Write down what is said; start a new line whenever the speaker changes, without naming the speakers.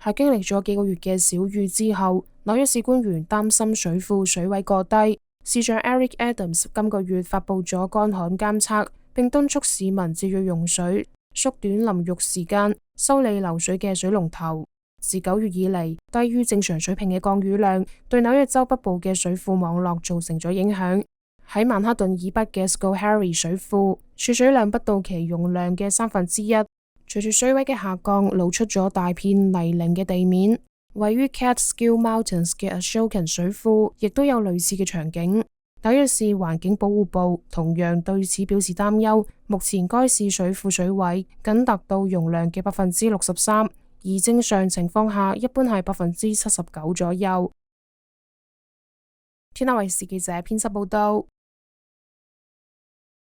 喺經歷咗幾個月嘅小雨之後，紐約市官員擔心水庫水位過低。市長 Eric Adams 今個月發布咗乾旱監測，並敦促市民節約用水，縮短淋浴時間，修理流水嘅水龍頭。自9月以嚟，低於正常水平嘅降雨量對紐約州北部嘅水庫網絡造成咗影響。喺曼克頓以北嘅 Schoharie 水庫，儲水量不到其容量嘅1/3。隨住水位嘅下降，露出咗大片泥濘嘅地面。位於 Catskill Mountains 嘅 Ashokan 水庫亦都有類似嘅場景。紐約市環境保護部同樣對此表示擔憂。目前該市水庫水位僅達到容量嘅63%，而正常情況下一般係79%左右。天下衛視記者編輯報道。